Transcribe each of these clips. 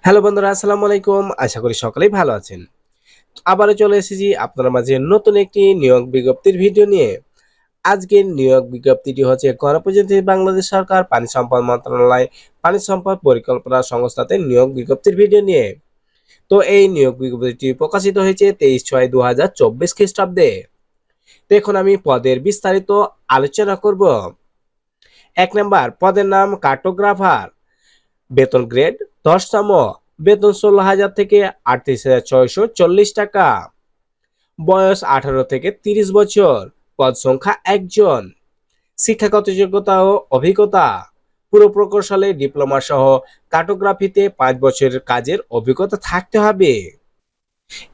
Hello বন্ধুরা, আসসালামু আলাইকুম। আশা করি সকলেই ভালো আছেন। আবারও চলে এসেছি আপনার মাঝে নতুন একটি নিয়োগ বিজ্ঞপ্তির ভিডিও নিয়ে। আজকের নিয়োগ বিজ্ঞপ্তিটি হচ্ছে গণপ্রজাতন্ত্রী বাংলাদেশ সরকার পানি সম্পদ মন্ত্রণালয় পানি সম্পদ পরিকল্পনা সংস্থাতে নিয়োগ বিজ্ঞপ্তির ভিডিও নিয়ে। তো এই নিয়োগ বিজ্ঞপ্তিটি প্রকাশিত হয়েছে 23/6/2024 খ্রিস্টাব্দে। তো এখন আমি পদের বিস্তারিত আলোচনা করব। ১ নাম্বার পদের নাম কার্টোগ্রাফার। বেতন গ্রেড ১০তম, বেতন ১৬,০০০ থেকে ৩৮,৬৪০ টাকা, বয়স ১৮ থেকে ৩০ বছর, পদ সংখ্যা ১ জন, শিক্ষাগত যোগ্যতা ও অভিজ্ঞতা পুরো প্রকৌশলে ডিপ্লোমা সহ কার্টোগ্রাফিতে ৫ বছরের কাজের অভিজ্ঞতা থাকতে হবে।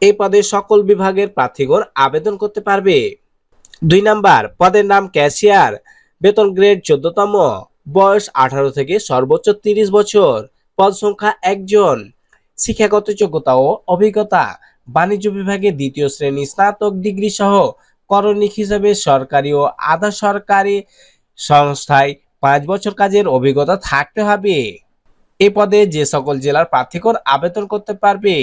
এই পদে সকল বিভাগের প্রার্থীগণ আবেদন করতে পারবে। ২ নাম্বার পদের নাম ক্যাশিয়ার। বেতন গ্রেড ১৪তম, বয়স ১৮ থেকে সর্বোচ্চ ৩০ বছর, পদ সংখ্যা ১ জন, শিক্ষাগত যোগ্যতা ও অভিজ্ঞতা বাণিজ্য বিভাগে ২য় শ্রেণী স্নাতক ডিগ্রি সহ করণিক হিসাবে সরকারি ও আধা সরকারি সংস্থায় ৫ বছর কাজের অভিজ্ঞতা থাকতে হবে। এ পদে যে সকল জেলার প্রার্থীগণ আবেদন করতে পারবে: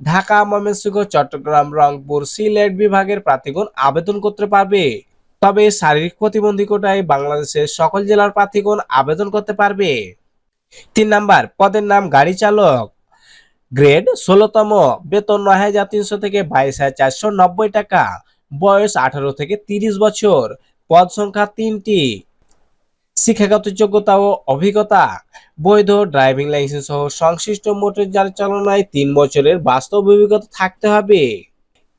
ঢাকা, ময়মনসিংহ, চট্টগ্রাম, রংপুর, সিলেট বিভাগের প্রার্থীগণ আবেদন করতে পারবে। তবে শারীরিক প্রতিবন্ধী কোটায় বাংলাদেশের সকল জেলার প্রার্থীগণ আবেদন করতে পারবে। ৩ নাম্বার পদের নাম গাড়ি চালক। গ্রেড ১৬তম, বেতন ৯,৩০০ থেকে ২২,৪৯০ টাকা, বয়স ১৮ থেকে ৩০ বছর, পদ সংখ্যা ৩টি, শিক্ষাগত যোগ্যতা ও অভিজ্ঞতা বৈধ ড্রাইভিং লাইসেন্স সহ সংশ্লিষ্ট মোটর যান চালনায় ৩ বছরের বাস্তব অভিজ্ঞতা থাকতে হবে।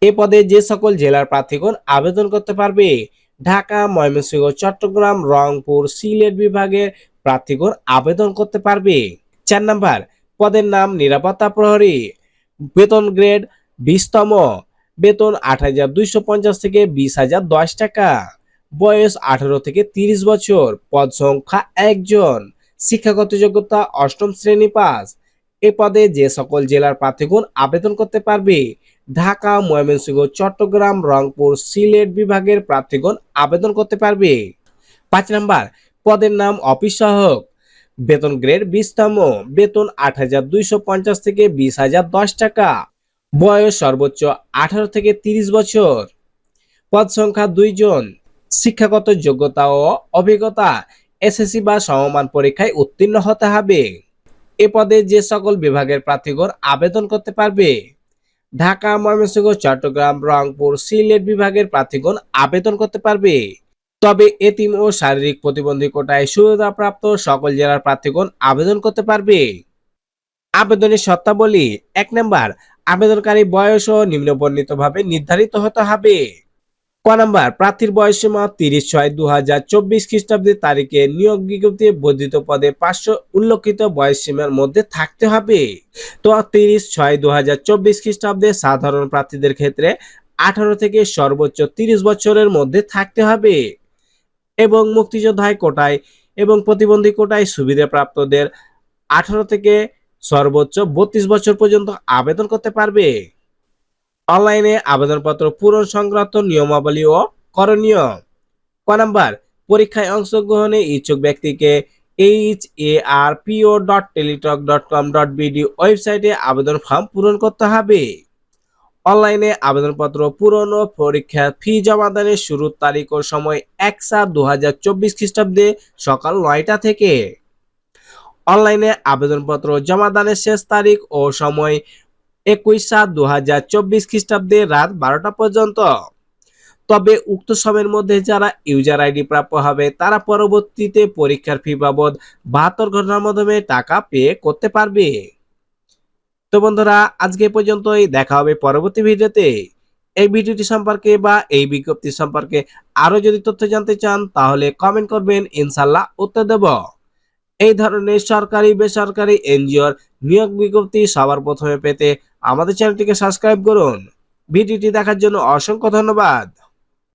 এ পদে যে সকল জেলার প্রার্থীগণ আবেদন করতে পারবে: ঢাকা, ময়মনসিংহ, চট্টগ্রাম, রংপুর, সিলেট বিভাগের প্রার্থীগণ আবেদন করতে পারবে। ৪ নাম্বার পদের নাম নিরাপত্তা প্রহরী। বেতন গ্রেড ২০তম, বেতন ৮,২৫০ থেকে ২০,০১০ টাকা, বয়স ১৮ থেকে ৩০ বছর, পদ সংখ্যা ১ জন, শিক্ষাগত যোগ্যতা অষ্টম শ্রেণী পাস। এ পদে যে সকল জেলার প্রার্থীগণ আবেদন করতে পারবে: ঢাকা, ময়মনসিংহ, চট্টগ্রাম, রংপুর, সিলেট বিভাগের প্রার্থীগণ আবেদন করতে পারবে। ৫ নাম্বার পদের নাম অফিস সহায়ক। বেতন গ্রেড ২০তম, বেতন ৮,২৫০ থেকে ২০,০১০ টাকা, বয়স সর্বোচ্চ ১৮ থেকে ৩০ বছর, পদ সংখ্যা ২ জন, শিক্ষাগত যোগ্যতা ও অভিজ্ঞতা এসএসসি বা সমমান পরীক্ষায় উত্তীর্ণ হতে হবে। এ পদে যে সকল বিভাগের প্রার্থীগণ আবেদন করতে পারবে: ঢাকা, ময়মনসিংহ, চট্টগ্রাম, রংপুর, সিলেট বিভাগের প্রার্থীগণ আবেদন করতে পারবে। তবে এতিম ও শারীরিক প্রতিবন্ধী কোটায় সুবিধাপ্রাপ্ত সকল জেলার প্রার্থীগণ আবেদন করতে পারবে। আবেদনের শর্তাবলী: ১ নাম্বার আবেদনকারী বয়স ও নিম্নবর্ণিতভাবে নির্ধারিত হতে হবে। ক নাম্বার প্রার্থীর বয়সসীমা ৩০/৬/২০২৪ খ্রিস্টাব্দের তারিখে নিয়োগ বিজ্ঞপ্তি বর্ধিত পদে ৫০০ উল্লেখিত বয়সসীমার মধ্যে থাকতে হবে। তো ৩০/৬/২০২৪ খ্রিস্টাব্দে সাধারণ প্রার্থীদের ক্ষেত্রে ১৮ থেকে সর্বোচ্চ ৩০ বছরের মধ্যে থাকতে হবে এবং মুক্তিযোদ্ধা কোটায় এবং প্রতিবন্ধী কোটায় সুবিধাপ্রাপ্তদের ১৮ থেকে সর্বোচ্চ ৩২ বছর পর্যন্ত আবেদন করতে পারবে। অনলাইনে আবেদনপত্র পূরণ সংক্রান্ত নিয়মাবলী ও করণীয়: ক নাম্বার পরীক্ষায় অংশগ্রহণে ইচ্ছুক ব্যক্তিকে harpo.teletalk.com.bd ওয়েবসাইটে আবেদন ফর্ম পূরণ করতে হবে। অনলাইনে আবেদনপত্র পূরণ ও পরীক্ষার ফি জমাদানের শুরুর তারিখ ও সময় ১/৭/২০২৪ খ্রিস্টাব্দে সকাল ৯টা থেকে। অনলাইনে আবেদনপত্র জমাদানের শেষ তারিখ ও সময় ২১/৭/২০২৪ খ্রিস্টাব্দে রাত ১২টা পর্যন্ত। তবে উক্ত সময়ের মধ্যে যারা ইউজার আইডি প্রাপ্য হবে তারা পরবর্তীতে পরীক্ষার ফি বাবদ ৭২ ঘন্টার মাধ্যমে টাকা পে করতে পারবে। তো বন্ধুরা, আজকে পর্যন্তই। দেখা হবে পরবর্তী ভিডিওতে। এই ভিডিওটি সম্পর্কে বা এই বিজ্ঞপ্তি সম্পর্কে আরো যদি তথ্য জানতে চান তাহলে কমেন্ট করবেন, ইনশাল্লাহ উত্তর দেব। এই ধরনের সরকারি বেসরকারি এনজিওর নিয়োগ বিজ্ঞপ্তি সবার প্রথমে পেতে আমাদের চ্যানেলটিকে সাবস্ক্রাইব করুন। ভিডিওটি দেখার জন্য অসংখ্য ধন্যবাদ।